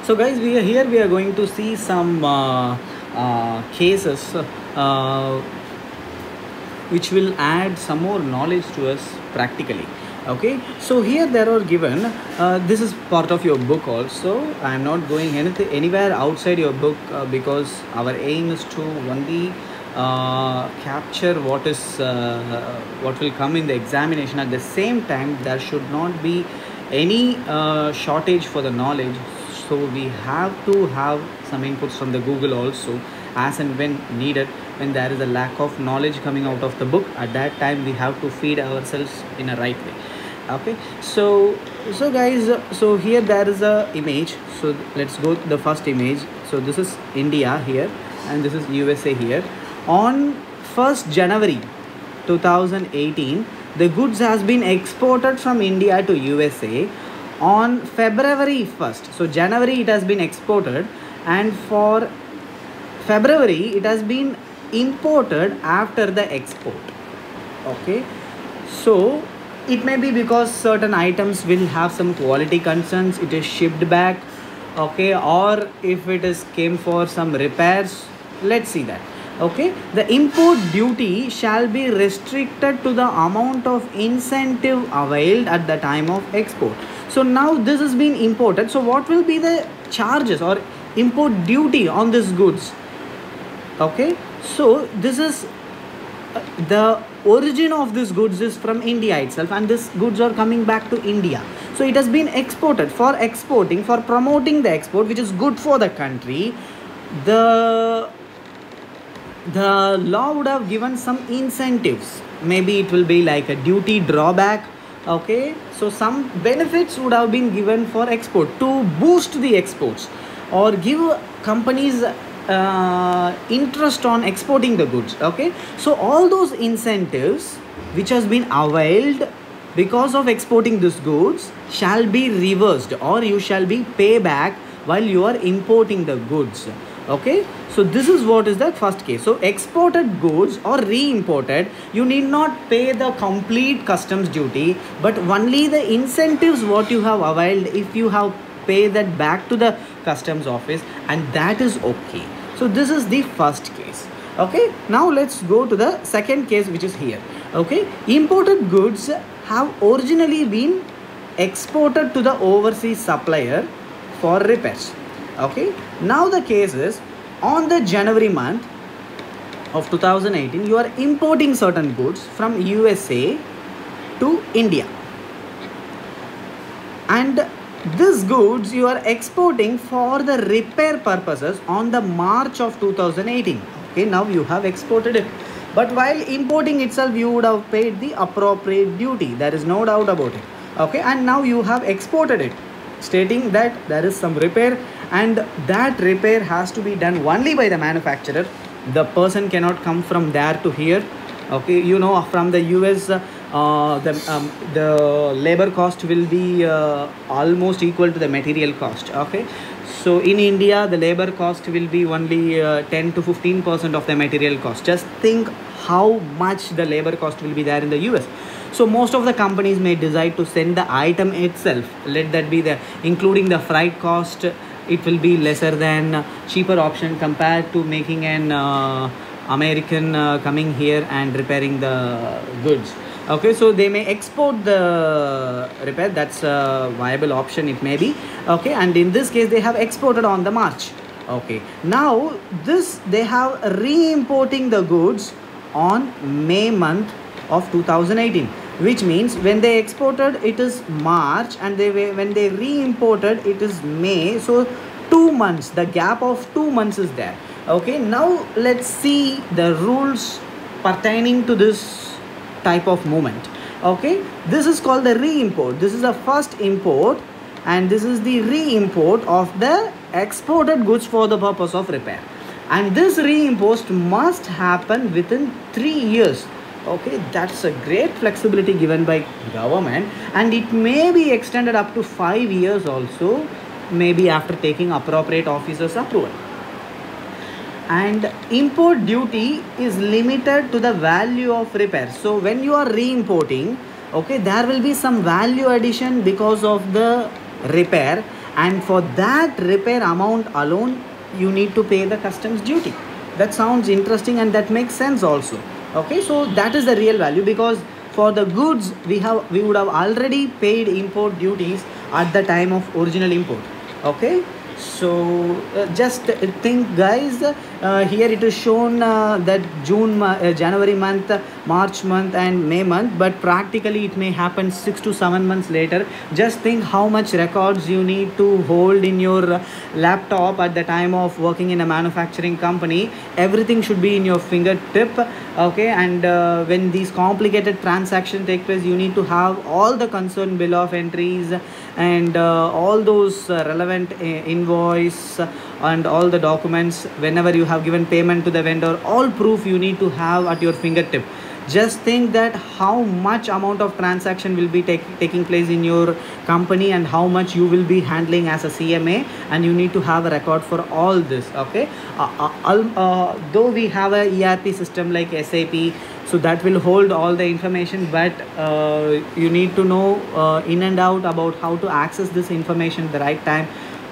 So guys, we are going to see some cases which will add some more knowledge to us practically. Okay, so here there are given, this is part of your book also. I am not going anywhere outside your book, because our aim is to only capture what will come in the examination. At the same time, there should not be any shortage for the knowledge, so we have to have some inputs from the Google also, as and when needed. When there is a lack of knowledge coming out of the book, at that time we have to feed ourselves in a right way. Okay, so guys, so here there is a image. So let's go to the first image. So this is India here, and this is USA here. On 1st January 2018, the goods has been exported from India to USA. On February 1st, so January it has been exported, and for February it has been imported after the export. Okay, so it may be because certain items will have some quality concerns, it is shipped back. Okay, or if it is came for some repairs, let's see that. Okay, the import duty shall be restricted to the amount of incentive availed at the time of export. So now this has been imported, so what will be the charges or import duty on these goods? Okay, so this is the origin of these goods is from India itself, and these goods are coming back to India. So it has been exported for exporting, for promoting the export, which is good for the country. The law would have given some incentives. Maybe it will be like a duty drawback. Okay, so some benefits would have been given for export to boost the exports, or give companies interest on exporting the goods. Okay, so all those incentives which has been availed because of exporting these goods shall be reversed, or you shall be pay back while you are importing the goods. Okay, so this is what is the first case. So exported goods or re-imported, you need not pay the complete customs duty, but only the incentives what you have availed, if you have pay that back to the customs office, and that is okay. So this is the first case. Okay, now let's go to the second case, which is here. Okay, imported goods have originally been exported to the overseas supplier for repairs. Okay, now the case is, on the January month of 2018, you are importing certain goods from USA to India, and these goods you are exporting for the repair purposes on the March of 2018. Okay, now you have exported it, but while importing itself you would have paid the appropriate duty, there is no doubt about it. Okay, and now you have exported it, stating that there is some repair, and that repair has to be done only by the manufacturer. The person cannot come from there to here. Okay, you know, from the US, the labor cost will be almost equal to the material cost. Okay, so in India the labor cost will be only 10 to 15% of the material cost. Just think how much the labor cost will be there in the US. So most of the companies may decide to send the item itself, let that be the including the freight cost. It will be lesser than cheaper option compared to making an American coming here and repairing the goods. Okay, so they may export the repair, that's a viable option, it may be. Okay, and in this case they have exported on the March. Okay, now this they have re-importing the goods on May month of 2018, which means when they exported it is March, and when they re-imported it is May. So 2 months, the gap of 2 months is there. Okay, now let's see the rules pertaining to this type of movement. Okay, this is called the re-import. This is the first import, and this is the re-import of the exported goods for the purpose of repair, and this re-import must happen within 3 years. Okay, that's a great flexibility given by government, and it may be extended up to 5 years also, maybe after taking appropriate officers' approval. And import duty is limited to the value of repair. So when you are re-importing, okay, there will be some value addition because of the repair, and for that repair amount alone you need to pay the customs duty. That sounds interesting and that makes sense also. Okay, so that is the real value, because for the goods we would have already paid import duties at the time of original import. Okay, so just think guys, here it is shown that January month, March month and May month, but practically it may happen 6 to 7 months later. Just think how much records you need to hold in your laptop at the time of working in a manufacturing company. Everything should be in your fingertip. Okay, and when these complicated transactions take place, you need to have all the concerned bill of entries and all those relevant invoice and all the documents. Whenever you have given payment to the vendor, all proof you need to have at your fingertip. Just think that how much amount of transaction will be taking place in your company and how much you will be handling as a CMA, and you need to have a record for all this. Okay, though we have a ERP system like SAP, so that will hold all the information, but you need to know in and out about how to access this information at the right time,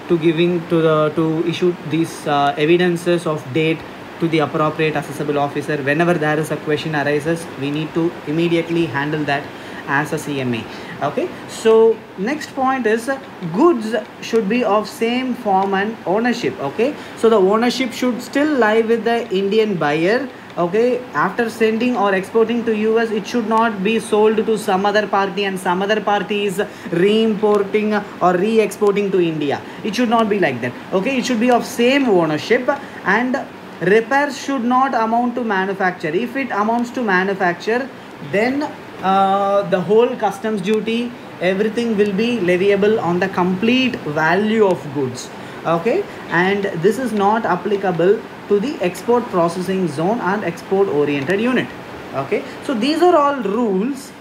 to issue these evidences of date to the appropriate accessible officer. Whenever there is a question arises, we need to immediately handle that as a CMA. Okay, so next point is goods should be of same form and ownership. Okay, so the ownership should still lie with the Indian buyer. Okay, after sending or exporting to US, it should not be sold to some other party and some other party is re-importing or re-exporting to India. It should not be like that. Okay, it should be of same ownership, and repairs should not amount to manufacture. If it amounts to manufacture, then the whole customs duty, everything will be leviable on the complete value of goods. Okay, and this is not applicable to the export processing zone and export oriented unit. Okay, so these are all rules.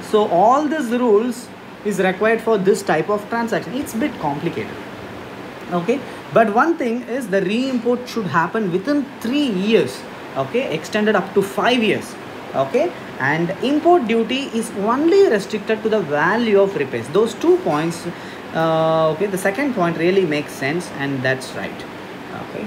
So all these rules is required for this type of transaction. It's a bit complicated. Okay, but one thing is the re-import should happen within 3 years. Okay, extended up to 5 years. Okay, and import duty is only restricted to the value of repairs. Those 2 points, okay, the second point really makes sense, and that's right. Okay.